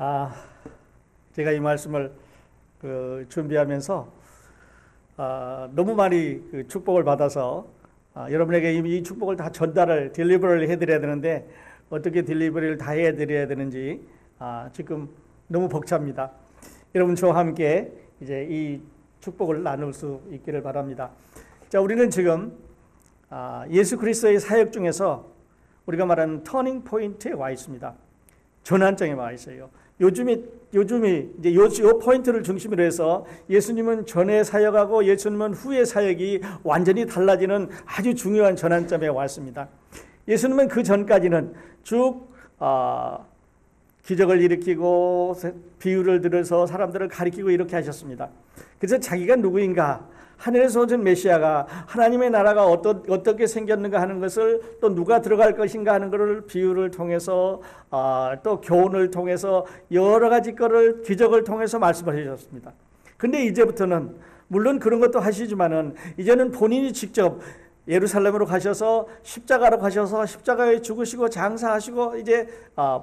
아, 제가 이 말씀을 준비하면서 너무 많이 축복을 받아서 여러분에게 이 축복을 다 전달을 딜리버리를 해드려야 되는데 어떻게 딜리버리를 다 해드려야 되는지 지금 너무 벅찹니다. 여러분 저와 함께 이제 이 축복을 나눌 수 있기를 바랍니다. 자, 우리는 지금 예수 그리스도의 사역 중에서 우리가 말하는 터닝 포인트에 와 있습니다. 전환점에 와 있어요. 요즘이 이제 요 포인트를 중심으로 해서 예수님은 전에 사역하고 예수님은 후에 사역이 완전히 달라지는 아주 중요한 전환점에 왔습니다. 예수님은 그 전까지는 쭉 기적을 일으키고 비유를 들어서 사람들을 가리키고 이렇게 하셨습니다. 그래서 자기가 누구인가, 하늘에서 오신 메시아가 하나님의 나라가 어떻게 생겼는가 하는 것을, 또 누가 들어갈 것인가 하는 것을 비유를 통해서 또 교훈을 통해서 여러 가지 거를 기적을 통해서 말씀을 해주셨습니다. 근데 이제부터는 물론 그런 것도 하시지만은 이제는 본인이 직접 예루살렘으로 가셔서 십자가로 가셔서 십자가에 죽으시고 장사하시고 이제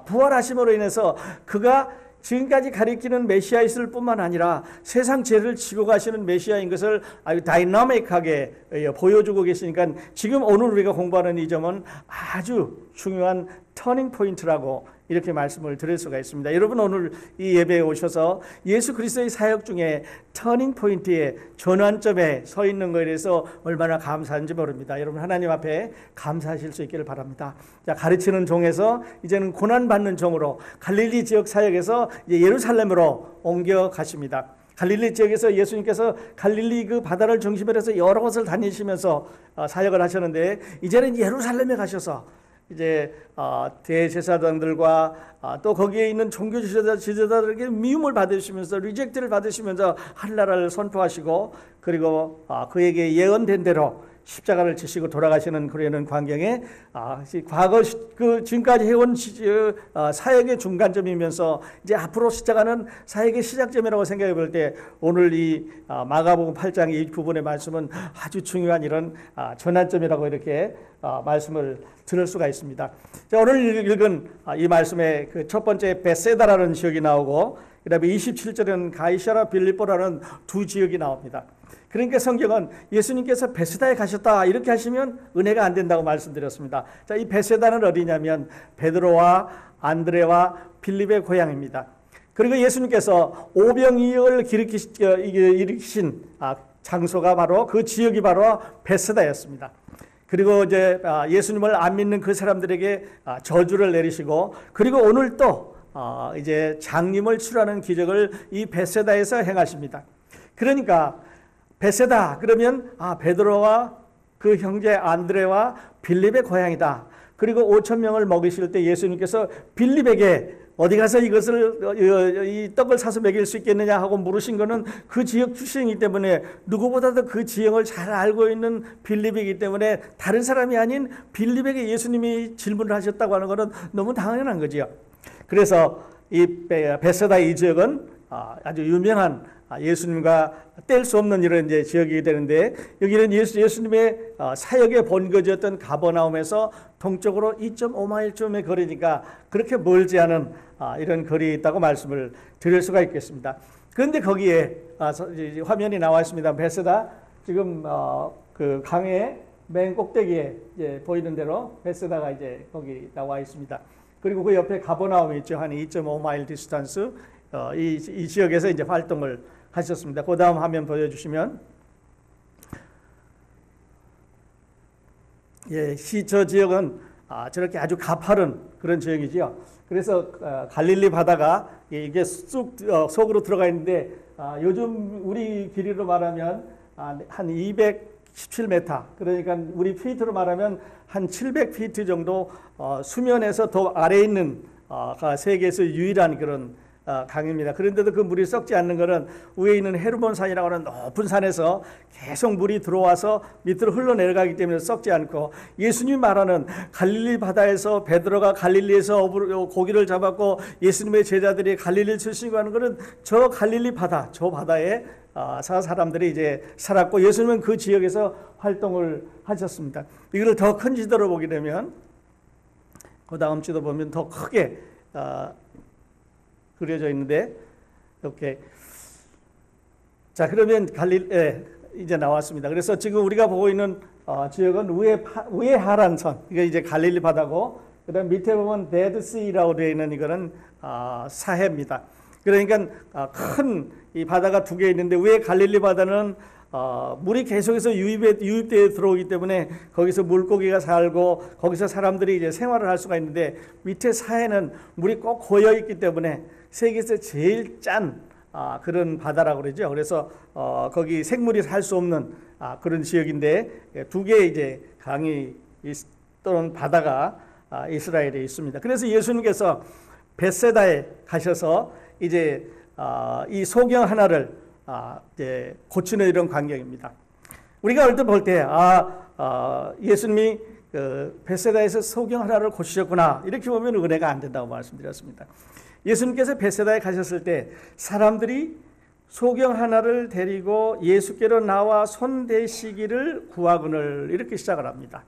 부활하심으로 인해서 그가 지금까지 가리키는 메시아이실 뿐만 아니라 세상 죄를 지고 가시는 메시아인 것을 아주 다이나믹하게 보여주고 계시니까 지금 오늘 우리가 공부하는 이 점은 아주 중요한 터닝 포인트라고 이렇게 말씀을 드릴 수가 있습니다. 여러분 오늘 이 예배에 오셔서 예수 그리스도의 사역 중에 터닝 포인트의 전환점에 서 있는 것에 대해서 얼마나 감사한지 모릅니다. 여러분 하나님 앞에 감사하실 수 있기를 바랍니다. 자, 가르치는 종에서 이제는 고난받는 종으로 갈릴리 지역 사역에서 이제 예루살렘으로 옮겨 가십니다. 갈릴리 지역에서 예수님께서 갈릴리 그 바다를 중심으로 해서 여러 곳을 다니시면서 사역을 하셨는데 이제는 예루살렘에 가셔서 이제 대제사장들과 또 거기에 있는 종교 지도자들에게 미움을 받으시면서 리젝트를 받으시면서 하늘나라를 선포하시고 그리고 그에게 예언된 대로 십자가를 지시고 돌아가시는 그러는 광경에 과거 그 지금까지 해온 사역의 중간점이면서 이제 앞으로 시작하는 사역의 시작점이라고 생각해 볼 때 오늘 이 마가복음 8장 이 부분의 말씀은 아주 중요한 이런 전환점이라고 이렇게 말씀을 들을 수가 있습니다. 자, 오늘 읽은 이 말씀의 그 첫 번째 베세다라는 지역이 나오고 그다음에 27절에는 가이사라 빌립보라는 두 지역이 나옵니다. 그러니까 성경은 예수님께서 베세다에 가셨다 이렇게 하시면 은혜가 안 된다고 말씀드렸습니다. 자, 이 베세다는 어디냐면 베드로와 안드레와 빌립의 고향입니다. 그리고 예수님께서 오병이어를 일으키신 장소가 바로 그 지역이 바로 베세다였습니다. 그리고 이제 예수님을 안 믿는 그 사람들에게 저주를 내리시고 그리고 오늘 또 이제 장님을 출하는 기적을 이 베세다에서 행하십니다. 그러니까 베세다 그러면 베드로와 그 형제 안드레와 빌립의 고향이다. 그리고 5천 명을 먹이실 때 예수님께서 빌립에게 어디 가서 이 떡을 사서 먹일 수 있겠느냐 하고 물으신 것은 그 지역 출신이기 때문에 누구보다도 그 지형을 잘 알고 있는 빌립이기 때문에 다른 사람이 아닌 빌립에게 예수님이 질문을 하셨다고 하는 것은 너무 당연한 거지요. 그래서 이 베세다 이 지역은 아주 유명한 예수님과 뗄 수 없는 이런 이제 지역이 되는데 여기는 예수님의 사역의 본거지였던 가버나움에서 동쪽으로 2.5마일쯤의 거리니까 그렇게 멀지 않은 이런 거리에 있다고 말씀을 드릴 수가 있겠습니다. 그런데 거기에 화면이 나와 있습니다. 베세다 지금 그 강의 맨 꼭대기에 이제 보이는 대로 베세다가 이제 거기 나와 있습니다. 그리고 그 옆에 가버나움이 있죠. 한 2.5마일 디스턴스 이 지역에서 이제 활동을 하셨습니다. 그 다음 화면 보여주시면 저 지역은 저렇게 아주 가파른 그런 지역이지요. 그래서 갈릴리 바다가 이게 쑥 속으로 들어가 있는데 요즘 우리 길이로 말하면 한 217m 그러니까 우리 피트로 말하면 한 700피트 정도 수면에서 더 아래에 있는 세계에서 유일한 그런 강입니다. 그런데도 그 물이 썩지 않는 것은 위에 있는 헤르몬산이라고 하는 높은 산에서 계속 물이 들어와서 밑으로 흘러내려가기 때문에 썩지 않고 예수님이 말하는 갈릴리 바다에서 베드로가 갈릴리에서 고기를 잡았고 예수님의 제자들이 갈릴리 출신이고 하는 것은 저 갈릴리 바다, 저 바다에 사람들이 이제 살았고 예수님은 그 지역에서 활동을 하셨습니다. 이걸 더 큰 지도로 보게 되면 그 다음 지도 보면 더 크게 그려져 있는데 이렇게 자 그러면 이제 나왔습니다. 그래서 지금 우리가 보고 있는 지역은 위에 하란 선 이게 이제 갈릴리 바다고 그다음 밑에 보면 데드시라고 되어 있는 이거는 사해입니다. 그러니까 큰 이 바다가 두 개 있는데 위에 갈릴리 바다는 물이 계속해서 유입되어 들어오기 때문에 거기서 물고기가 살고 거기서 사람들이 이제 생활을 할 수가 있는데 밑에 사해는 물이 꼭 고여 있기 때문에 세계에서 제일 짠 그런 바다라고 그러죠. 그래서 거기 생물이 살 수 없는 그런 지역인데 두 개의 이제 강이 또는 바다가 이스라엘에 있습니다. 그래서 예수님께서 벳세다에 가셔서 이제 이 소경 하나를 이제 고치는 이런 광경입니다. 우리가 얼핏 볼 때 예수님이 그 벳세다에서 소경 하나를 고치셨구나 이렇게 보면 은혜가 안 된다고 말씀드렸습니다. 예수님께서 벳세다에 가셨을 때 사람들이 소경 하나를 데리고 예수께로 나와 손 대시기를 구하거늘 이렇게 시작을 합니다.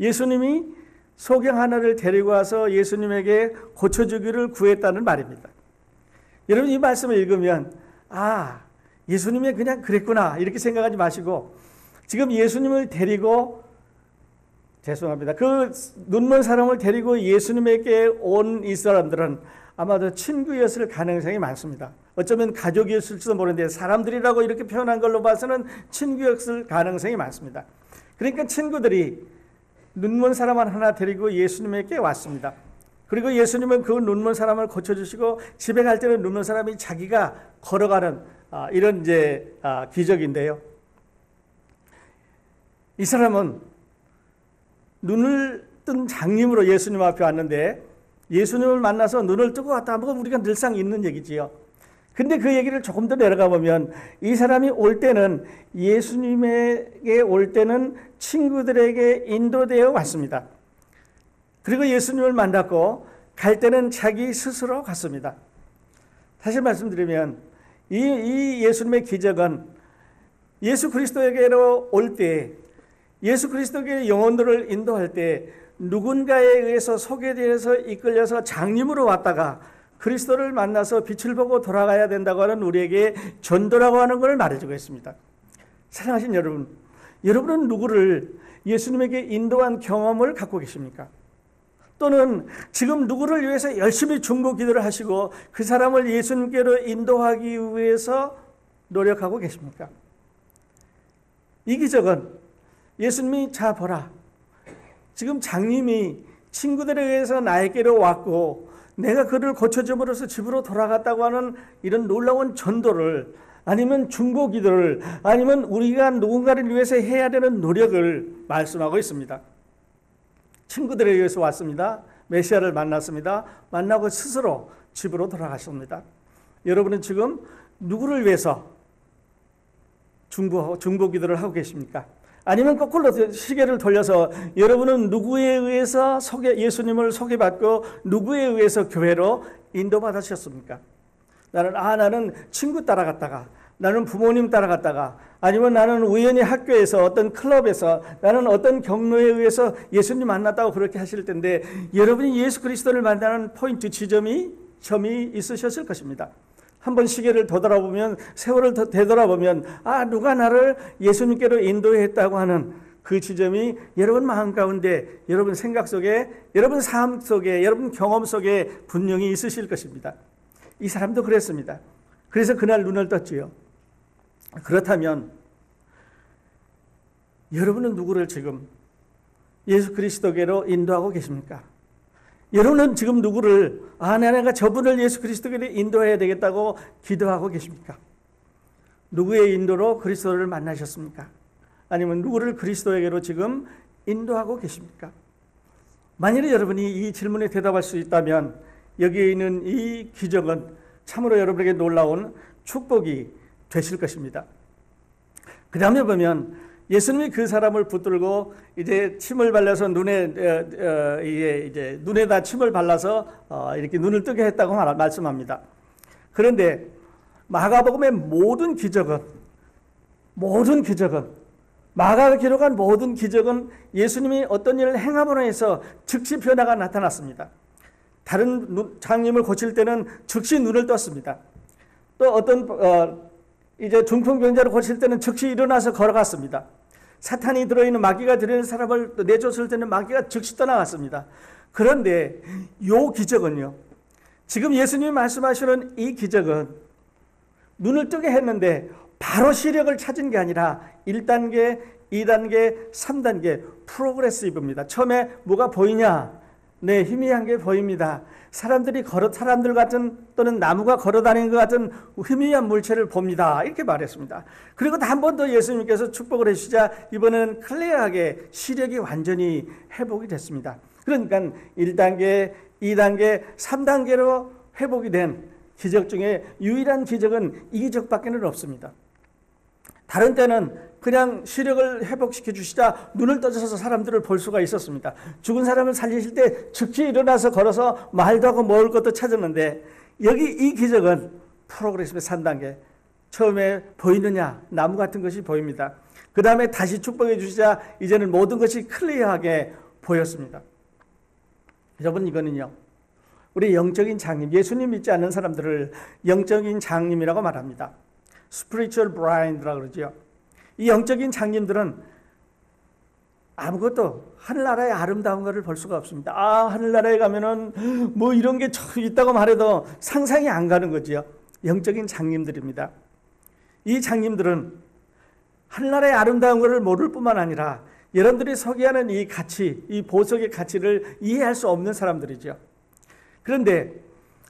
예수님이 소경 하나를 데리고 와서 예수님에게 고쳐주기를 구했다는 말입니다. 여러분 이 말씀을 읽으면 예수님이 그냥 그랬구나 이렇게 생각하지 마시고 지금 예수님을 데리고 죄송합니다. 그 눈먼 사람을 데리고 예수님에게 온 이 사람들은 아마도 친구였을 가능성이 많습니다. 어쩌면 가족이었을지도 모르는데 사람들이라고 이렇게 표현한 걸로 봐서는 친구였을 가능성이 많습니다. 그러니까 친구들이 눈먼 사람 하나 데리고 예수님에게 왔습니다. 그리고 예수님은 그 눈먼 사람을 고쳐주시고 집에 갈 때는 눈먼 사람이 자기가 걸어가는 이런 이제 기적인데요. 이 사람은 눈을 뜬 장님으로 예수님 앞에 왔는데 예수님을 만나서 눈을 뜨고 왔다 뭐 우리가 늘상 있는 얘기지요. 근데 그 얘기를 조금 더 내려가 보면 이 사람이 올 때는 예수님에게 올 때는 친구들에게 인도되어 왔습니다. 그리고 예수님을 만났고 갈 때는 자기 스스로 갔습니다. 다시 말씀드리면 이 예수님의 기적은 예수 그리스도에게로 올 때 예수 그리스도의 영혼들을 인도할 때 누군가에 의해서 소개되어서 이끌려서 장님으로 왔다가 그리스도를 만나서 빛을 보고 돌아가야 된다고 하는 우리에게 전도라고 하는 걸 말해주고 있습니다. 사랑하신 여러분, 여러분은 누구를 예수님에게 인도한 경험을 갖고 계십니까? 또는 지금 누구를 위해서 열심히 중보 기도를 하시고 그 사람을 예수님께로 인도하기 위해서 노력하고 계십니까? 이 기적은 예수님이 자 보라 지금 장님이 친구들에 의해서 나에게로 왔고 내가 그를 고쳐줌으로써 집으로 돌아갔다고 하는 이런 놀라운 전도를 아니면 중보 기도를 아니면 우리가 누군가를 위해서 해야 되는 노력을 말씀하고 있습니다. 친구들에 의해서 왔습니다. 메시아를 만났습니다. 만나고 스스로 집으로 돌아가셨습니다. 여러분은 지금 누구를 위해서 중보 기도를 하고 계십니까? 아니면 거꾸로 시계를 돌려서 여러분은 누구에 의해서 예수님을 소개받고 누구에 의해서 교회로 인도받으셨습니까? 나는 친구 따라갔다가 나는 부모님 따라갔다가 아니면 나는 우연히 학교에서 어떤 클럽에서 나는 어떤 경로에 의해서 예수님 만났다고 그렇게 하실 텐데 여러분이 예수 그리스도를 만나는 포인트 점이 있으셨을 것입니다. 한번 시계를 되돌아보면 세월을 되돌아보면 누가 나를 예수님께로 인도했다고 하는 그 지점이 여러분 마음 가운데 여러분 생각 속에 여러분 삶 속에 여러분 경험 속에 분명히 있으실 것입니다. 이 사람도 그랬습니다. 그래서 그날 눈을 떴지요. 그렇다면 여러분은 누구를 지금 예수 그리스도께로 인도하고 계십니까? 여러분은 지금 누구를 내가 저분을 예수 그리스도께로 인도해야 되겠다고 기도하고 계십니까? 누구의 인도로 그리스도를 만나셨습니까? 아니면 누구를 그리스도에게로 지금 인도하고 계십니까? 만일에 여러분이 이 질문에 대답할 수 있다면 여기에 있는 이 기적은 참으로 여러분에게 놀라운 축복이 되실 것입니다. 그 다음에 보면 예수님이 그 사람을 붙들고 이제 침을 발라서 눈에다 침을 발라서 이렇게 눈을 뜨게 했다고 말씀합니다. 그런데 마가복음의 모든 기적은 마가가 기록한 모든 기적은 예수님이 어떤 일을 행함으로 해서 즉시 변화가 나타났습니다. 다른 장님을 고칠 때는 즉시 눈을 떴습니다. 또 어떤 이제 중풍병자를 고칠 때는 즉시 일어나서 걸어갔습니다. 사탄이 들어있는 마귀가 들어있는 사람을 내쫓을 때는 마귀가 즉시 떠나갔습니다. 그런데 이 기적은요, 지금 예수님이 말씀하시는 이 기적은 눈을 뜨게 했는데 바로 시력을 찾은 게 아니라 1단계, 2단계, 3단계 프로그레시브입니다. 처음에 뭐가 보이냐? 네, 희미한 게 보입니다. 사람들 같은 또는 나무가 걸어다니는 것 같은 희미한 물체를 봅니다. 이렇게 말했습니다. 그리고 한 번 더 예수님께서 축복을 해주시자 이번에는 클리어하게 시력이 완전히 회복이 됐습니다. 그러니까 1단계, 2단계, 3단계로 회복이 된 기적 중에 유일한 기적은 이 기적밖에는 없습니다. 다른 때는 그냥 시력을 회복시켜 주시자 눈을 떠져서 사람들을 볼 수가 있었습니다. 죽은 사람을 살리실 때 즉시 일어나서 걸어서 말도 하고 먹을 것도 찾았는데, 여기 이 기적은 프로그레시브 3단계. 처음에 보이느냐? 나무 같은 것이 보입니다. 그 다음에 다시 축복해 주시자 이제는 모든 것이 클리어하게 보였습니다. 여러분, 이거는요, 우리 영적인 장님, 예수님 믿지 않는 사람들을 영적인 장님이라고 말합니다. Spiritual blind라고 그러죠. 이 영적인 장님들은 아무것도 하늘나라의 아름다운 것을 볼 수가 없습니다. 하늘나라에 가면은 뭐 이런 게 있다고 말해도 상상이 안 가는 거지요. 영적인 장님들입니다. 이 장님들은 하늘나라의 아름다운 것을 모를 뿐만 아니라 여러분들이 소개하는 이 가치, 이 보석의 가치를 이해할 수 없는 사람들이죠. 그런데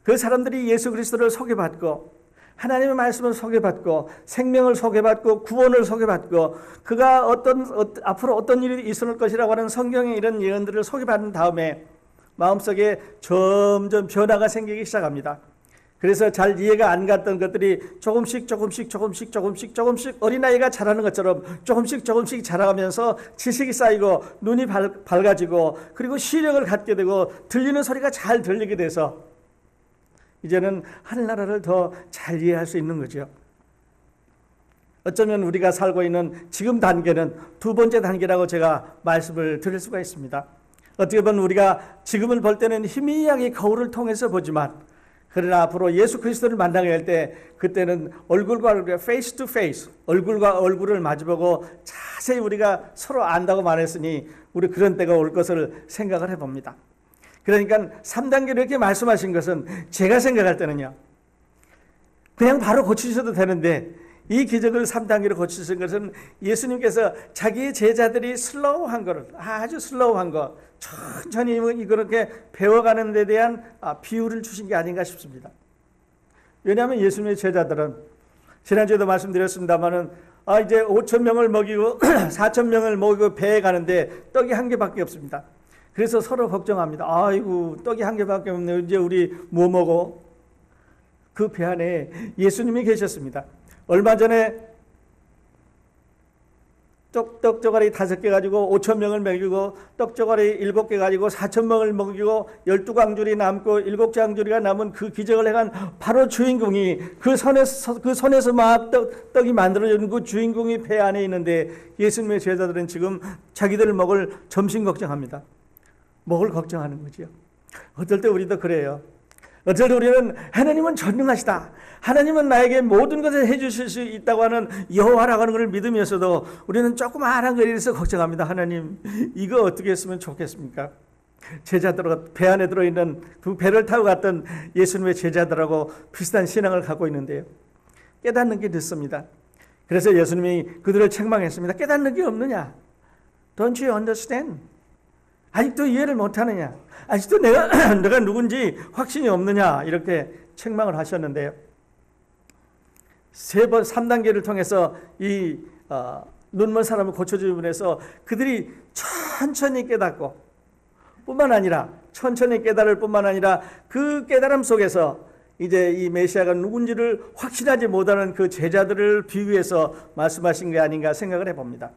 그 사람들이 예수 그리스도를 소개받고 하나님의 말씀을 소개받고 생명을 소개받고 구원을 소개받고 그가 앞으로 어떤 일이 있을 것이라고 하는 성경의 이런 예언들을 소개받은 다음에 마음속에 점점 변화가 생기기 시작합니다. 그래서 잘 이해가 안 갔던 것들이 조금씩 어린아이가 자라는 것처럼 조금씩 자라가면서 지식이 쌓이고 눈이 밝아지고 그리고 시력을 갖게 되고 들리는 소리가 잘 들리게 돼서 이제는 하늘나라를 더 잘 이해할 수 있는 거죠. 어쩌면 우리가 살고 있는 지금 단계는 두 번째 단계라고 제가 말씀을 드릴 수가 있습니다. 어떻게 보면 우리가 지금을 볼 때는 희미하게 거울을 통해서 보지만, 그러나 앞으로 예수 그리스도를 만나게 할 때 그때는 얼굴과 얼굴, face to face, 얼굴과 얼굴을 마주보고 자세히 우리가 서로 안다고 말했으니 우리 그런 때가 올 것을 생각을 해봅니다. 그러니까 3단계로 이렇게 말씀하신 것은 제가 생각할 때는요, 그냥 바로 고치셔도 되는데 이 기적을 3단계로 고치신 것은 예수님께서 자기의 제자들이 슬로우한 거를, 아주 슬로우한 거, 천천히 그렇게 배워가는 데 대한 비유를 주신 게 아닌가 싶습니다. 왜냐하면 예수님의 제자들은 지난주에도 말씀드렸습니다마는 이제 5,000명을 먹이고 4,000명을 먹이고 배에 가는데 떡이 한 개밖에 없습니다. 그래서 서로 걱정합니다. 아이고, 떡이 한 개밖에 없네. 이제 우리 뭐 먹어? 그 배 안에 예수님이 계셨습니다. 얼마 전에 떡조가리 5개 가지고 5,000명을 먹이고 떡조가리 7개 가지고 4,000명을 먹이고 12광줄이 남고 7장줄이가 남은 그 기적을 행한 바로 주인공이 그 손에서 막 떡이 만들어지는 그 주인공이 배 안에 있는데, 예수님의 제자들은 지금 자기들 먹을 점심 걱정합니다. 먹을 걱정하는 거죠. 어떨 때 우리도 그래요. 어쩔 때 우리는 하나님은 전능하시다, 하나님은 나에게 모든 것을 해주실 수 있다고 하는 여호와라고 하는 것을 믿으면서도 우리는 조그마한 거리에서 걱정합니다. 하나님, 이거 어떻게 했으면 좋겠습니까? 제자들, 배 안에 들어있는 그 배를 타고 갔던 예수님의 제자들하고 비슷한 신앙을 갖고 있는데요, 깨닫는 게 늦습니다. 그래서 예수님이 그들을 책망했습니다. 깨닫는 게 없느냐? Don't you understand? 아직도 이해를 못하느냐? 아직도 내가 누군지 확신이 없느냐? 이렇게 책망을 하셨는데요, 3단계를 통해서 이 눈먼 사람을 고쳐주기 위해서 그들이 천천히 깨닫고 뿐만 아니라 천천히 깨달을 뿐만 아니라 그 깨달음 속에서 이제 이 메시아가 누군지를 확신하지 못하는 그 제자들을 비유해서 말씀하신 게 아닌가 생각을 해봅니다.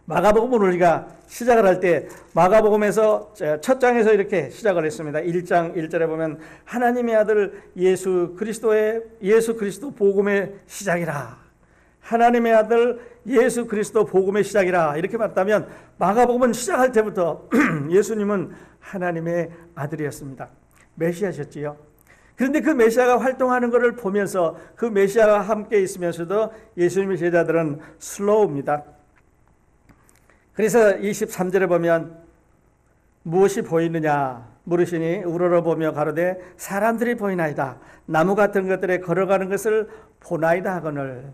마가복음을 우리가 시작을 할 때 마가복음에서 첫 장에서 이렇게 시작을 했습니다. 1장 1절에 보면 하나님의 아들 예수 그리스도 복음의 시작이라. 하나님의 아들 예수 그리스도 복음의 시작이라 이렇게 봤다면 마가복음은 시작할 때부터 예수님은 하나님의 아들이었습니다. 메시아셨지요. 그런데 그 메시아가 활동하는 것을 보면서 그 메시아와 함께 있으면서도 예수님의 제자들은 슬로우입니다. 그래서 23절에 보면 무엇이 보이느냐 물으시니 우러러보며 가로되 사람들이 보이나이다. 나무 같은 것들에 걸어가는 것을 보나이다 하거늘.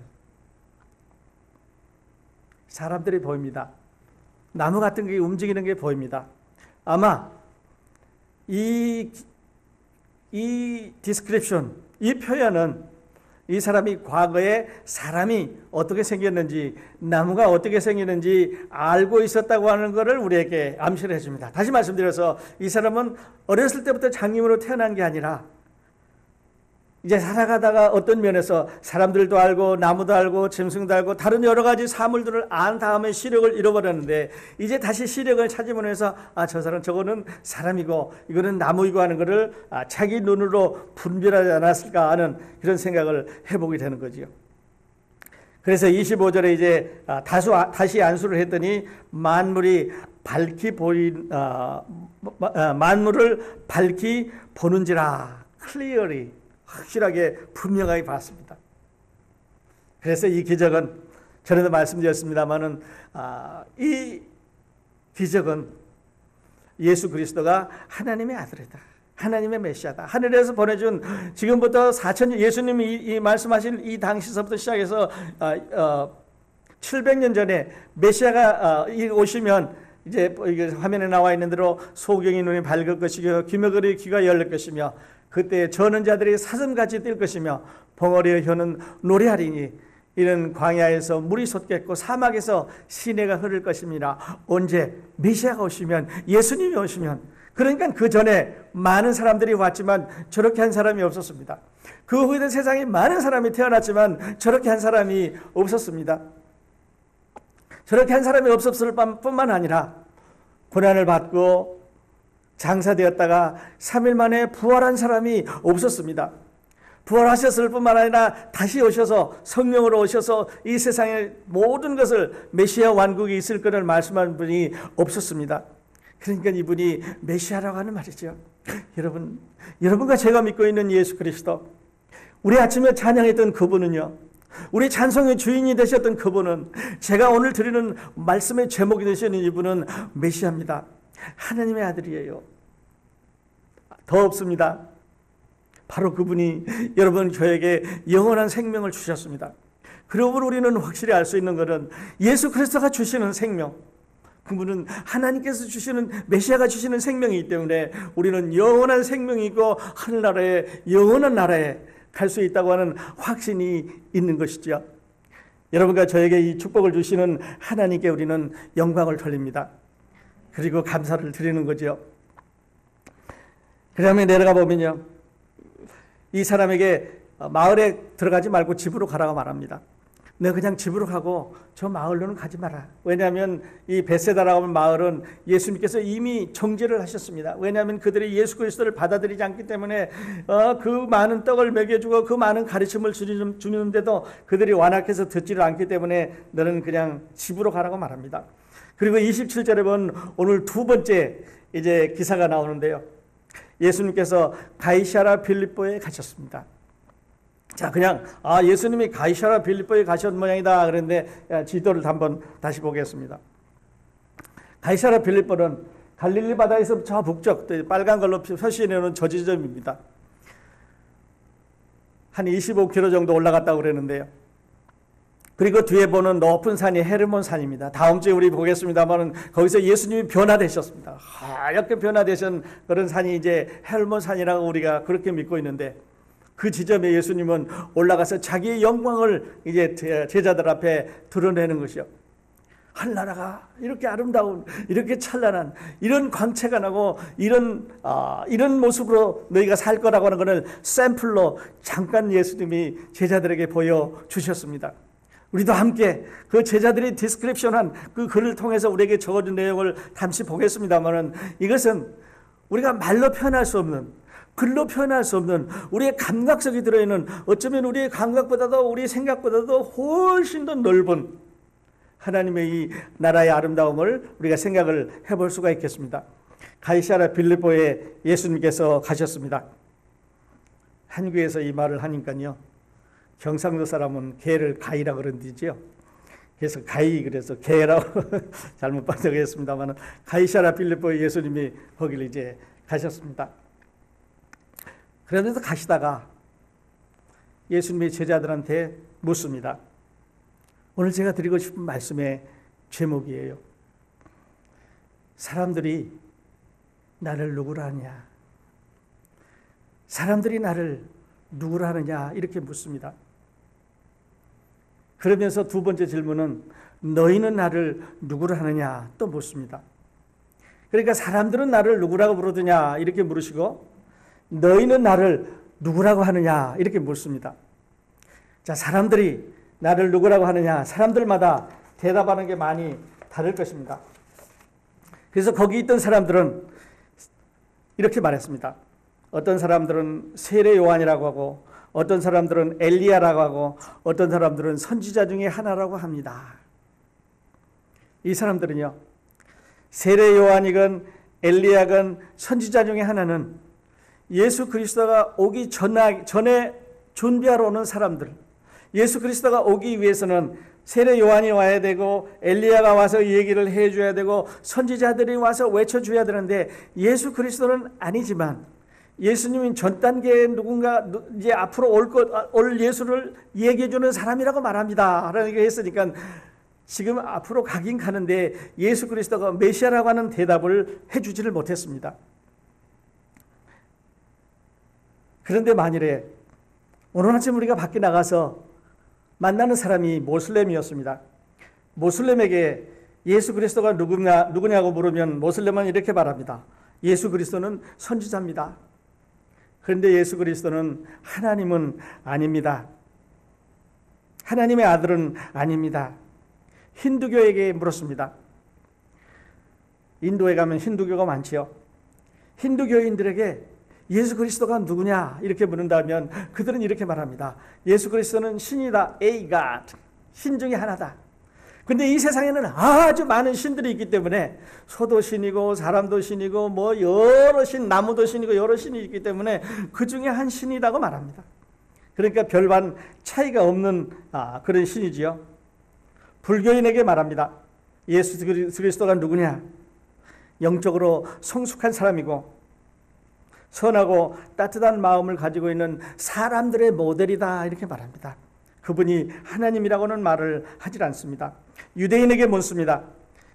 사람들이 보입니다. 나무 같은 게 움직이는 게 보입니다. 아마 이 디스크립션, 이 표현은 이 사람이 과거에 사람이 어떻게 생겼는지, 나무가 어떻게 생겼는지 알고 있었다고 하는 것을 우리에게 암시를 해줍니다. 다시 말씀드려서 이 사람은 어렸을 때부터 장님으로 태어난 게 아니라 이제 살아가다가 어떤 면에서 사람들도 알고 나무도 알고 짐승도 알고 다른 여러 가지 사물들을 안 다음에 시력을 잃어버렸는데 이제 다시 시력을 찾으면서 저 사람 저거는 사람이고 이거는 나무이고 하는 것을 자기 눈으로 분별하지 않았을까 하는 그런 생각을 해보게 되는 거죠. 그래서 25절에 이제 다시 안수를 했더니 만물을 밝히 보는지라 clearly 확실하게 분명하게 봤습니다. 그래서 이 기적은 전에도 말씀드렸습니다만은 이 기적은 예수 그리스도가 하나님의 아들이다. 하나님의 메시아다. 하늘에서 보내준 지금부터 4,000년 예수님이 이 말씀하신 이 당시서부터 시작해서 700년 전에 메시아가 오시면 이제 화면에 나와 있는 대로 소경이 눈이 밝을 것이며 귀머거리 귀가 열릴 것이며 그때 저는 자들이 사슴같이 뛸 것이며 벙어리의 혀는 노래하리니 이는 광야에서 물이 솟겠고 사막에서 시내가 흐를 것입니다. 언제 메시아가 오시면 예수님이 오시면 그러니까 그 전에 많은 사람들이 왔지만 저렇게 한 사람이 없었습니다. 그 후에도 세상에 많은 사람이 태어났지만 저렇게 한 사람이 없었습니다. 저렇게 한 사람이 없었을 뿐만 아니라 고난을 받고 장사되었다가 3일 만에 부활한 사람이 없었습니다. 부활하셨을 뿐만 아니라 다시 오셔서 성령으로 오셔서 이 세상의 모든 것을 메시아 왕국이 있을 것을 말씀하는 분이 없었습니다. 그러니까 이분이 메시아라고 하는 말이죠. 여러분과 제가 믿고 있는 예수 그리스도, 우리 아침에 찬양했던 그분은요, 우리 찬송의 주인이 되셨던 그분은, 제가 오늘 드리는 말씀의 제목이 되시는 이분은 메시아입니다. 하나님의 아들이에요. 더 없습니다. 바로 그분이 여러분 저에게 영원한 생명을 주셨습니다. 그러므로 우리는 확실히 알 수 있는 것은 예수 그리스도가 주시는 생명, 그분은 하나님께서 주시는 메시아가 주시는 생명이기 때문에 우리는 영원한 생명이고 하늘나라에 영원한 나라에 갈 수 있다고 하는 확신이 있는 것이죠. 여러분과 저에게 이 축복을 주시는 하나님께 우리는 영광을 돌립니다. 그리고 감사를 드리는 거죠. 그 다음에 내려가 보면요, 이 사람에게 마을에 들어가지 말고 집으로 가라고 말합니다. 내가 그냥 집으로 가고 저 마을로는 가지 마라. 왜냐하면 이 베세다라고 하는 마을은 예수님께서 이미 정죄를 하셨습니다. 왜냐하면 그들이 예수 그리스도를 받아들이지 않기 때문에 그 많은 떡을 먹여주고 그 많은 가르침을 주는데도 그들이 완악해서 듣지를 않기 때문에 너는 그냥 집으로 가라고 말합니다. 그리고 27절에 보면 오늘 두 번째 이제 기사가 나오는데요. 예수님께서 가이사랴 빌립보에 가셨습니다. 자, 그냥 예수님이 가이사랴 빌립보에 가셨던 모양이다 그랬는데 지도를 한번 다시 보겠습니다. 가이사랴 빌립보는 갈릴리 바다에서 저 북쪽 빨간 걸로 표시해 놓은 저 지점입니다. 한 25km 정도 올라갔다고 그랬는데요. 그리고 뒤에 보는 높은 산이 헤르몬 산입니다. 다음 주에 우리 보겠습니다만 거기서 예수님이 변화되셨습니다. 하얗게 변화되신 그런 산이 이제 헤르몬 산이라고 우리가 그렇게 믿고 있는데, 그 지점에 예수님은 올라가서 자기의 영광을 이제 제자들 앞에 드러내는 것이요. 하늘나라가 이렇게 아름다운, 이렇게 찬란한 이런 광채가 나고 이런 모습으로 너희가 살 거라고 하는 것을 샘플로 잠깐 예수님이 제자들에게 보여주셨습니다. 우리도 함께 그 제자들이 디스크립션한 그 글을 통해서 우리에게 적어준 내용을 잠시 보겠습니다만은, 이것은 우리가 말로 표현할 수 없는, 글로 표현할 수 없는 우리의 감각 속에 들어있는, 어쩌면 우리의 감각보다도 우리의 생각보다도 훨씬 더 넓은 하나님의 이 나라의 아름다움을 우리가 생각을 해볼 수가 있겠습니다. 가이사랴 빌립보에 예수님께서 가셨습니다. 한국에서 이 말을 하니까요, 경상도 사람은 개를 가이라 그런디지요. 그래서 가이, 그래서 개라고 잘못 번역했습니다만, 가이사랴 빌립보에 예수님이 거기를 이제 가셨습니다. 그러면서 가시다가 예수님의 제자들한테 묻습니다. 오늘 제가 드리고 싶은 말씀의 제목이에요. 사람들이 나를 누구라 하냐? 사람들이 나를 누구라 하느냐? 이렇게 묻습니다. 그러면서 두 번째 질문은 너희는 나를 누구라 하느냐? 또 묻습니다. 그러니까 사람들은 나를 누구라고 부르느냐? 이렇게 물으시고, 너희는 나를 누구라고 하느냐? 이렇게 묻습니다. 자, 사람들이 나를 누구라고 하느냐? 사람들마다 대답하는 게 많이 다를 것입니다. 그래서 거기 있던 사람들은 이렇게 말했습니다. 어떤 사람들은 세례 요한이라고 하고, 어떤 사람들은 엘리야라고 하고, 어떤 사람들은 선지자 중에 하나라고 합니다. 이 사람들은요, 세례 요한이건 엘리야건 선지자 중에 하나는 예수 그리스도가 오기 전에 준비하러 오는 사람들, 예수 그리스도가 오기 위해서는 세례 요한이 와야 되고 엘리야가 와서 이 얘기를 해줘야 되고 선지자들이 와서 외쳐줘야 되는데, 예수 그리스도는 아니지만 예수님은 전 단계에 누군가 이제 앞으로 올 예수를 얘기해주는 사람이라고 말합니다 라는 얘기를 했으니까 지금 앞으로 가긴 가는데 예수 그리스도가 메시아라고 하는 대답을 해주지를 못했습니다. 그런데 만일에 오늘 아침 우리가 밖에 나가서 만나는 사람이 모슬렘이었습니다. 모슬렘에게 예수 그리스도가 누구냐고 물으면 모슬렘은 이렇게 말합니다. 예수 그리스도는 선지자입니다. 그런데 예수 그리스도는 하나님은 아닙니다. 하나님의 아들은 아닙니다. 힌두교에게 물었습니다. 인도에 가면 힌두교가 많지요. 힌두교인들에게 예수 그리스도가 누구냐 이렇게 묻는다면 그들은 이렇게 말합니다. 예수 그리스도는 신이다. A God. 신 중에 하나다. 근데 이 세상에는 아주 많은 신들이 있기 때문에 소도 신이고 사람도 신이고 뭐 여러 신, 나무도 신이고 여러 신이 있기 때문에 그 중에 한 신이라고 말합니다. 그러니까 별반 차이가 없는 그런 신이지요. 불교인에게 말합니다. 예수 그리스도가 누구냐? 영적으로 성숙한 사람이고 선하고 따뜻한 마음을 가지고 있는 사람들의 모델이다 이렇게 말합니다. 그분이 하나님이라고는 말을 하질 않습니다. 유대인에게 묻습니다.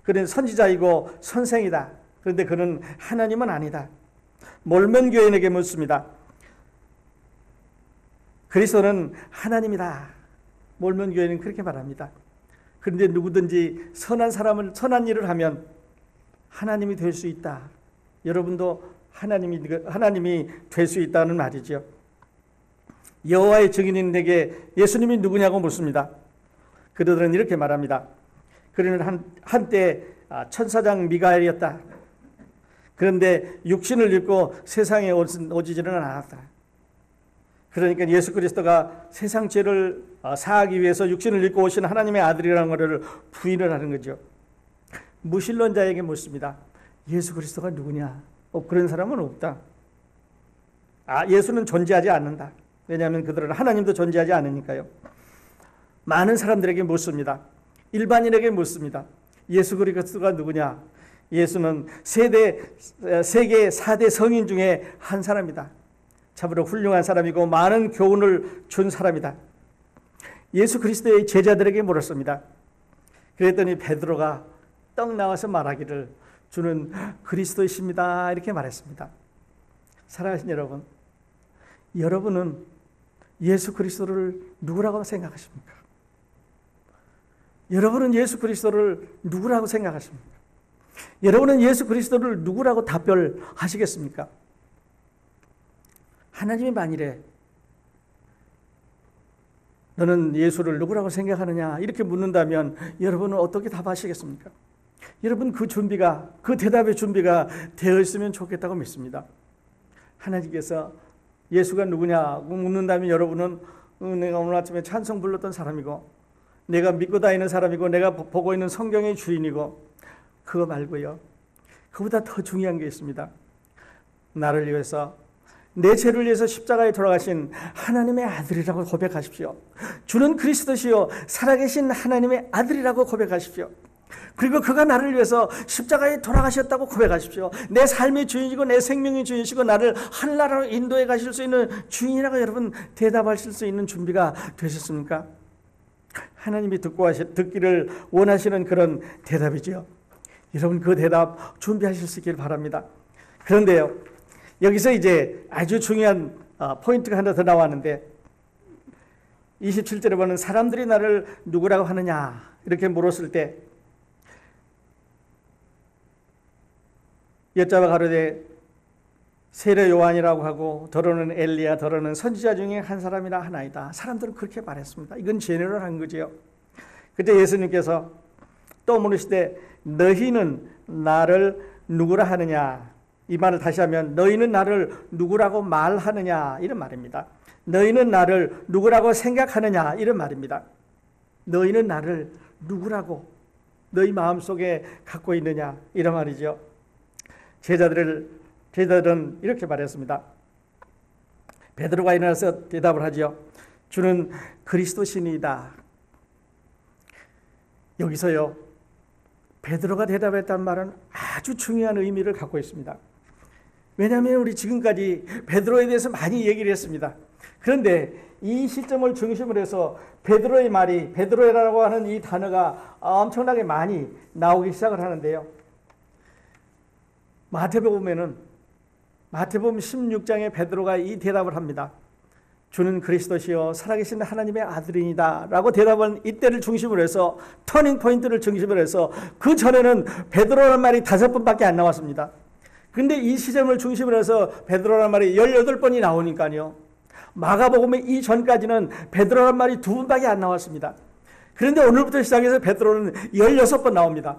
그는 선지자이고 선생이다. 그런데 그는 하나님은 아니다. 몰몬교인에게 묻습니다. 그리스도는 하나님이다. 몰몬교인은 그렇게 말합니다. 그런데 누구든지 선한 일을 하면 하나님이 될 수 있다. 여러분도 하나님이 될 수 있다는 말이죠. 여호와의 증인인 내게 예수님이 누구냐고 묻습니다. 그들은 이렇게 말합니다. 그는 한때 천사장 미가엘이었다. 그런데 육신을 입고 세상에 오지지는 않았다. 그러니까 예수 그리스도가 세상 죄를 사하기 위해서 육신을 입고 오신 하나님의 아들이라는 것을 부인을 하는 거죠. 무신론자에게 묻습니다. 예수 그리스도가 누구냐? 그런 사람은 없다. 예수는 존재하지 않는다. 왜냐하면 그들은 하나님도 존재하지 않으니까요. 많은 사람들에게 묻습니다. 일반인에게 묻습니다. 예수 그리스도가 누구냐? 예수는 세계 4대 성인 중에 한 사람이다. 참으로 훌륭한 사람이고 많은 교훈을 준 사람이다. 예수 그리스도의 제자들에게 물었습니다. 그랬더니 베드로가 떡 나와서 말하기를 주는 그리스도이십니다 이렇게 말했습니다. 사랑하신 여러분, 여러분은 예수 그리스도를 누구라고 생각하십니까? 여러분은 예수 그리스도를 누구라고 생각하십니까? 여러분은 예수 그리스도를 누구라고 답변하시겠습니까? 하나님이 만일에 너는 예수를 누구라고 생각하느냐 이렇게 묻는다면 여러분은 어떻게 답하시겠습니까? 여러분 그 대답의 준비가 되어 있으면 좋겠다고 믿습니다. 하나님께서 예수가 누구냐고 묻는다면 여러분은 내가 오늘 아침에 찬송 불렀던 사람이고 내가 믿고 다니는 사람이고 내가 보고 있는 성경의 주인이고 그거 말고요. 그보다 더 중요한 게 있습니다. 나를 위해서 내 죄를 위해서 십자가에 돌아가신 하나님의 아들이라고 고백하십시오. 주는 그리스도시요 살아계신 하나님의 아들이라고 고백하십시오. 그리고 그가 나를 위해서 십자가에 돌아가셨다고 고백하십시오. 내 삶의 주인이고 내 생명의 주인이시고 나를 하늘나라로 인도해 가실 수 있는 주인이라고 여러분 대답하실 수 있는 준비가 되셨습니까? 하나님이 듣기를 원하시는 그런 대답이죠. 여러분 그 대답 준비하실 수 있기를 바랍니다. 그런데요, 여기서 이제 아주 중요한 포인트가 하나 더 나왔는데 27절에 보면 사람들이 나를 누구라고 하느냐 이렇게 물었을 때 여짜봐 가로되 세례 요한이라고 하고 더러는 엘리야 더러는 선지자 중에 한 사람이라 하나이다. 사람들은 그렇게 말했습니다. 이건 제너럴한 거죠. 그때 예수님께서 또 물으시되 너희는 나를 누구라 하느냐. 이 말을 다시 하면 너희는 나를 누구라고 말하느냐 이런 말입니다. 너희는 나를 누구라고 생각하느냐 이런 말입니다. 너희는 나를 누구라고 너희 마음속에 갖고 있느냐 이런 말이죠. 제자들은 이렇게 말했습니다. 베드로가 일어나서 대답을 하죠. 주는 그리스도시니이다. 여기서요, 베드로가 대답했단 말은 아주 중요한 의미를 갖고 있습니다. 왜냐하면 우리 지금까지 베드로에 대해서 많이 얘기를 했습니다. 그런데 이 시점을 중심으로 해서 베드로의 말이, 베드로라고 하는 이 단어가 엄청나게 많이 나오기 시작을 하는데요. 마태복음 16장에 베드로가 이 대답을 합니다. 주는 그리스도시요 살아계신 하나님의 아들이니다 라고 대답한 이때를 중심으로 해서 터닝 포인트를 중심으로 해서 그 전에는 베드로라는 말이 5번밖에 안 나왔습니다. 근데 이 시점을 중심으로 해서 베드로라는 말이 18번이 나오니까요. 마가복음의 이 전까지는 베드로라는 말이 2번밖에 안 나왔습니다. 그런데 오늘부터 시작해서 베드로는 16번 나옵니다.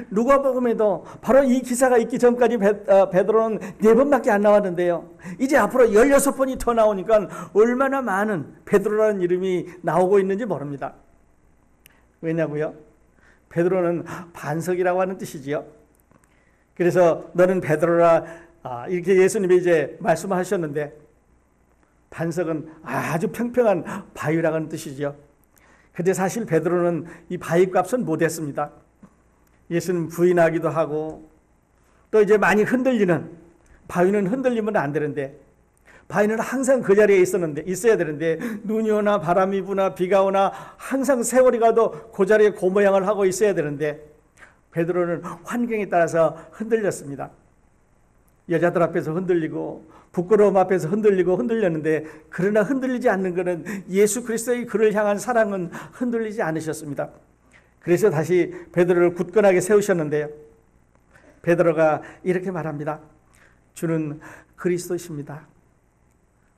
누가복음에도 바로 이 기사가 있기 전까지 베드로는 4번밖에 안 나왔는데요. 이제 앞으로 16번이 더 나오니까 얼마나 많은 베드로라는 이름이 나오고 있는지 모릅니다. 왜냐고요? 베드로는 반석이라고 하는 뜻이지요. 그래서 너는 베드로라 이렇게 예수님이 이제 말씀하셨는데 반석은 아주 평평한 바위라고 하는 뜻이죠. 근데 사실 베드로는 이 바위값은 못했습니다. 예수는 부인하기도 하고 또 이제 많이 흔들리는 바위는 흔들리면 안 되는데 바위는 항상 그 자리에 있어야 되는데 눈이 오나 바람이 부나 비가 오나 항상 세월이 가도 그 자리에 그 모양을 하고 있어야 되는데 베드로는 환경에 따라서 흔들렸습니다. 여자들 앞에서 흔들리고 부끄러움 앞에서 흔들렸는데 그러나 흔들리지 않는 것은 예수 그리스도의 그를 향한 사랑은 흔들리지 않으셨습니다. 그래서 다시 베드로를 굳건하게 세우셨는데요. 베드로가 이렇게 말합니다. 주는 그리스도십니다.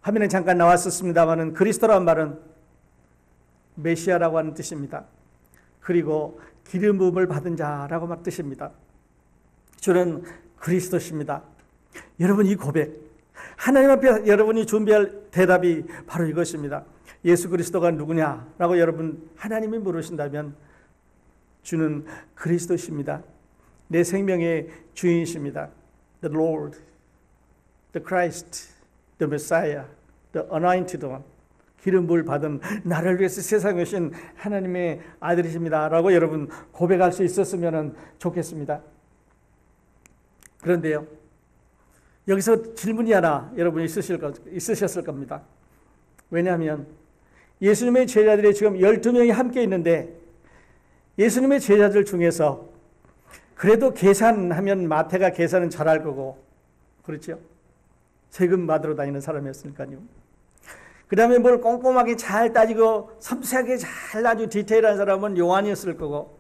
화면에 잠깐 나왔었습니다만 그리스도란 말은 메시아라고 하는 뜻입니다. 그리고 기름 부음을 받은 자라고 막 뜻입니다. 주는 그리스도십니다. 여러분 이 고백 하나님 앞에 여러분이 준비할 대답이 바로 이것입니다. 예수 그리스도가 누구냐라고 여러분 하나님이 물으신다면 주는 그리스도십니다. 내 생명의 주인이십니다. The Lord, the Christ, the Messiah, the Anointed One. 기름 부을 받은 나를 위해서 세상에 오신 하나님의 아들이십니다. 라고 여러분 고백할 수 있었으면 좋겠습니다. 그런데요. 여기서 질문이 하나 여러분이 있으셨을 겁니다. 왜냐하면 예수님의 제자들이 지금 12명이 함께 있는데 예수님의 제자들 중에서 그래도 계산하면 마태가 계산은 잘할 거고 그렇죠? 세금 받으러 다니는 사람이었으니까요. 그 다음에 뭘 꼼꼼하게 잘 따지고 섬세하게 잘 아주 디테일한 사람은 요한이었을 거고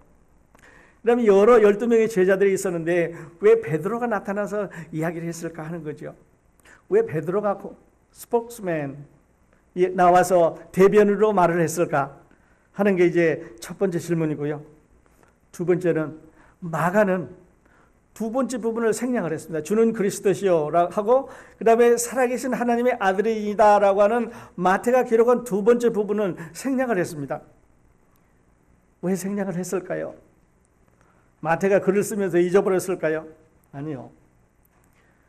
그 다음에 여러 12명의 제자들이 있었는데 왜 베드로가 나타나서 이야기를 했을까 하는 거죠. 왜 베드로가 스포크스맨 나와서 대변으로 말을 했을까 하는 게 이제 첫 번째 질문이고요. 두 번째는 마가는 두 번째 부분을 생략을 했습니다. 주는 그리스도시요 하고 그 다음에 살아계신 하나님의 아들이다 라고 하는 마태가 기록한 두 번째 부분을 생략을 했습니다. 왜 생략을 했을까요? 마태가 글을 쓰면서 잊어버렸을까요? 아니요.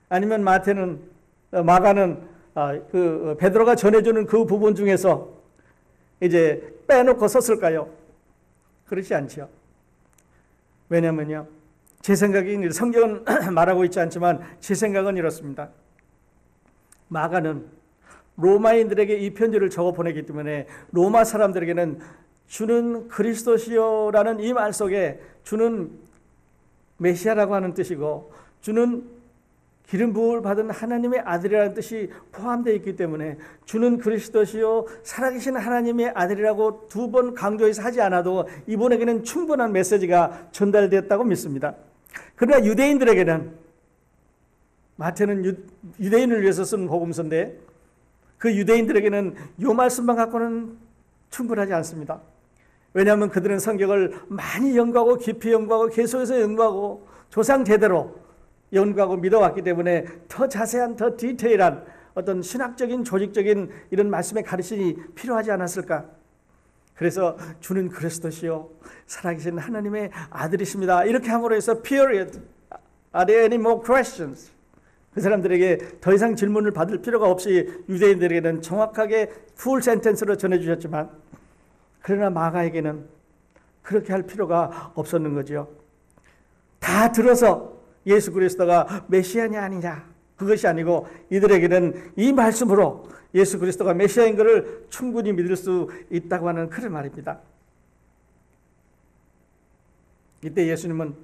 아니면 마가는 베드로가 전해주는 그 부분 중에서 이제 빼놓고 썼을까요? 그렇지 않죠. 왜냐면요. 제 생각이 성경은 말하고 있지 않지만 제 생각은 이렇습니다. 마가는 로마인들에게 이 편지를 적어 보내기 때문에 로마 사람들에게는 주는 그리스도시요라는 이 말 속에 주는 메시아라고 하는 뜻이고 주는 기름 부음을 받은 하나님의 아들이라는 뜻이 포함되어 있기 때문에 주는 그리스도시요 살아계신 하나님의 아들이라고 두 번 강조해서 하지 않아도 이분에게는 충분한 메시지가 전달됐다고 믿습니다. 그러나 유대인들에게는 마태는 유대인을 위해서 쓴 복음서인데 그 유대인들에게는 이 말씀만 갖고는 충분하지 않습니다. 왜냐하면 그들은 성경을 많이 연구하고 깊이 연구하고 계속해서 연구하고 조상 제대로 연구하고 믿어왔기 때문에 더 자세한 더 디테일한 어떤 신학적인 조직적인 이런 말씀의 가르침이 필요하지 않았을까? 그래서 주는 그리스도시요 살아계신 하나님의 아들이십니다. 이렇게 함으로 해서 period. Are there any more questions? 그 사람들에게 더 이상 질문을 받을 필요가 없이 유대인들에게는 정확하게 풀 센텐스로 전해주셨지만 그러나 마가에게는 그렇게 할 필요가 없었는 거죠. 다 들어서 예수 그리스도가 메시아냐 아니냐 그것이 아니고 이들에게는 이 말씀으로 예수 그리스도가 메시아인 것을 충분히 믿을 수 있다고 하는 그런 말입니다. 이때 예수님은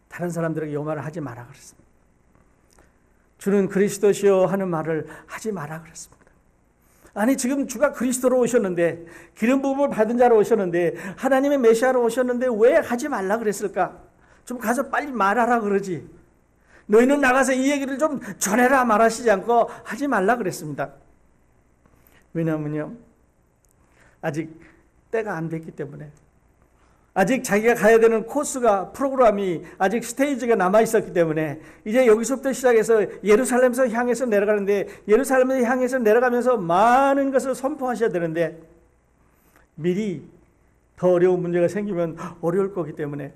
다른 사람들에게 이 말을 하지 마라 그랬습니다. 주는 그리스도시요 하는 말을 하지 마라 그랬습니다. 아니 지금 주가 그리스도로 오셨는데 기름 부음을 받은 자로 오셨는데 하나님의 메시아로 오셨는데 왜 하지 말라 그랬을까? 좀 가서 빨리 말하라 그러지. 너희는 나가서 이 얘기를 좀 전해라 말하시지 않고 하지 말라 그랬습니다. 왜냐하면요. 아직 때가 안 됐기 때문에 아직 자기가 가야 되는 코스가 프로그램이 아직 스테이지가 남아 있었기 때문에 이제 여기서부터 시작해서 예루살렘에서 향해서 내려가는데 예루살렘에서 향해서 내려가면서 많은 것을 선포하셔야 되는데 미리 더 어려운 문제가 생기면 어려울 거기 때문에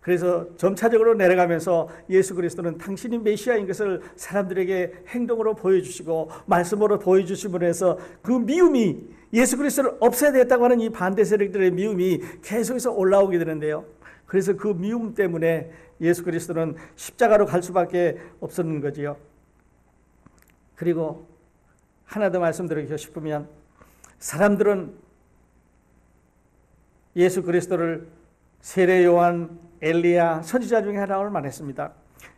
그래서 점차적으로 내려가면서 예수 그리스도는 당신이 메시아인 것을 사람들에게 행동으로 보여주시고 말씀으로 보여주심으로 해서 그 미움이 예수 그리스도를 없애야 되겠다고 하는 이 반대 세력들의 미움이 계속해서 올라오게 되는데요. 그래서 그 미움 때문에 예수 그리스도는 십자가로 갈 수밖에 없었는 거지요. 그리고 하나 더 말씀드리고 싶으면 사람들은 예수 그리스도를 세례 요한, 엘리야, 선지자 중에 하나를 말했습니다.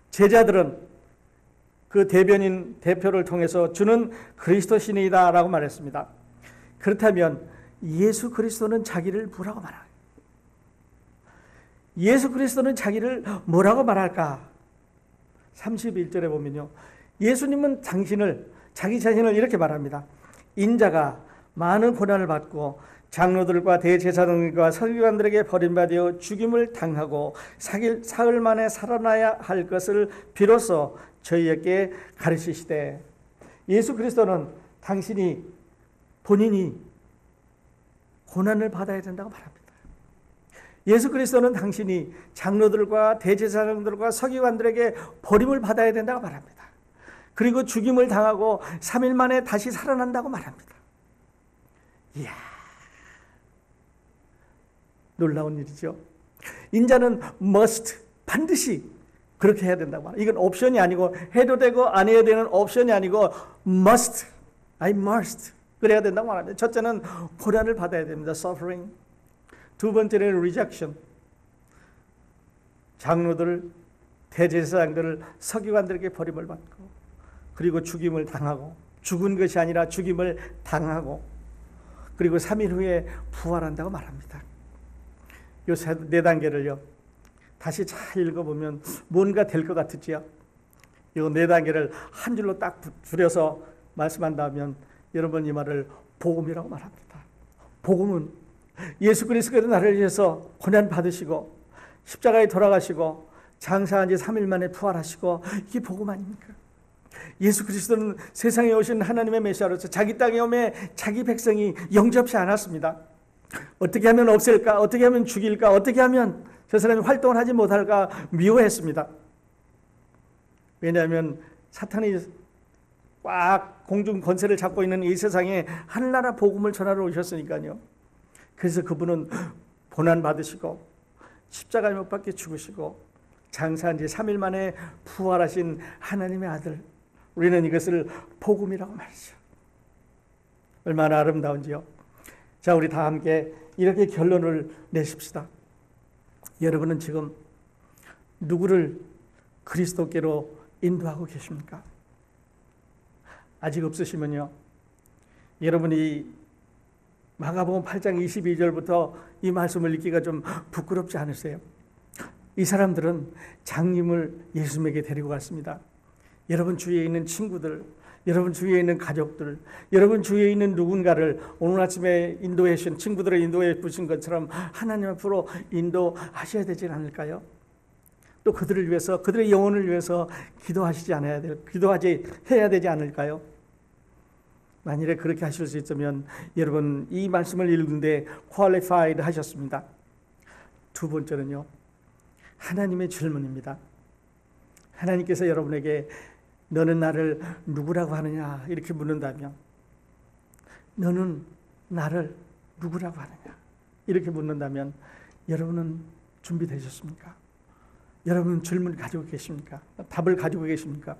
제자들은 그 대표를 통해서 주는 그리스도신이다 라고 말했습니다. 그렇다면 예수 그리스도는 자기를 뭐라고 말할까? 예수 그리스도는 자기를 뭐라고 말할까? 31절에 보면요. 예수님은 자기 자신을 이렇게 말합니다. 인자가 많은 고난을 받고 장로들과 대제사장들과 서기관들에게 버림받아 죽임을 당하고 사흘 만에 살아나야 할 것을 비로소 저희에게 가르치시되 예수 그리스도는 본인이 고난을 받아야 된다고 말합니다. 예수 그리스도는 당신이 장로들과 대제사장들과 서기관들에게 버림을 받아야 된다고 말합니다. 그리고 죽임을 당하고 3일 만에 다시 살아난다고 말합니다. 이야, 놀라운 일이죠. 인자는 must, 반드시 그렇게 해야 된다고 말합니다. 이건 옵션이 아니고 해도 되고 안 해야 되는 옵션이 아니고 must, I must 그래야 된다고 말합니다. 첫째는 고난을 받아야 됩니다. suffering. 두 번째는 rejection. 장로들, 대제사장들, 서기관들에게 버림을 받고 그리고 죽임을 당하고 죽은 것이 아니라 죽임을 당하고 그리고 3일 후에 부활한다고 말합니다. 이 네 단계를요. 다시 잘 읽어보면 뭔가 될 것 같으지요. 이 네 단계를 한 줄로 딱 줄여서 말씀한다면 여러분 이 말을 복음이라고 말합니다. 복음은 예수 그리스도께서 나를 위해서 고난 받으시고 십자가에 돌아가시고 장사한 지 3일 만에 부활하시고, 이게 복음 아닙니까? 예수 그리스도는 세상에 오신 하나님의 메시아로서 자기 땅에 오매 자기 백성이 영접치 않았습니다. 어떻게 하면 없앨까? 어떻게 하면 죽일까? 어떻게 하면 저 사람이 활동을 하지 못할까? 미워했습니다. 왜냐하면 사탄이 꽉 공중 권세를 잡고 있는 이 세상에 하늘나라 복음을 전하러 오셨으니까요. 그래서 그분은 고난받으시고 십자가에 못 박혀 죽으시고 장사한 지 3일 만에 부활하신 하나님의 아들, 우리는 이것을 복음이라고 말이죠. 얼마나 아름다운지요. 자, 우리 다 함께 이렇게 결론을 내십시다. 여러분은 지금 누구를 그리스도께로 인도하고 계십니까? 아직 없으시면요, 여러분이 마가복음 8장 22절부터 이 말씀을 읽기가 좀 부끄럽지 않으세요? 이 사람들은 장님을 예수님에게 데리고 갔습니다. 여러분 주위에 있는 친구들, 여러분 주위에 있는 가족들, 여러분 주위에 있는 누군가를 오늘 아침에 인도해 주신 친구들을 인도해 주신 것처럼 하나님 앞으로 인도하셔야 되지 않을까요? 또 그들을 위해서, 그들의 영혼을 위해서 해야 되지 않을까요? 만일에 그렇게 하실 수 있으면 여러분 이 말씀을 읽는데 qualified 하셨습니다. 두 번째는요, 하나님의 질문입니다. 하나님께서 여러분에게 너는 나를 누구라고 하느냐 이렇게 묻는다면, 너는 나를 누구라고 하느냐 이렇게 묻는다면 여러분은 준비되셨습니까? 여러분은 질문을 가지고 계십니까? 답을 가지고 계십니까?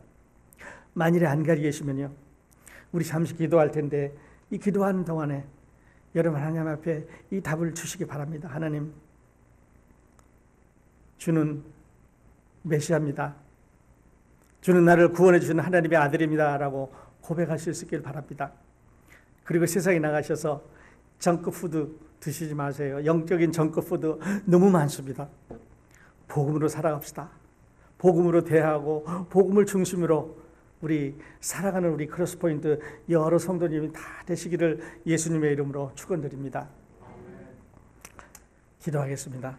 만일에 안 가지고 계시면요, 우리 잠시 기도할 텐데 이 기도하는 동안에 여러분 하나님 앞에 이 답을 주시기 바랍니다. 하나님, 주는 메시아입니다. 주는 나를 구원해 주시는 하나님의 아들입니다 라고 고백하실 수 있길 바랍니다. 그리고 세상에 나가셔서 정크푸드 드시지 마세요. 영적인 정크푸드 너무 많습니다. 복음으로 살아갑시다. 복음으로 대하고 복음을 중심으로 우리 살아가는 우리 크로스포인트 여러 성도님이 다 되시기를 예수님의 이름으로 축원드립니다. 기도하겠습니다.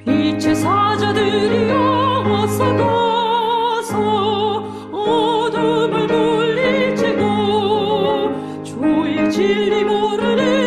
빛의 사자들이여 어서 가서 어둠을 물리치고 주의 진리 모르는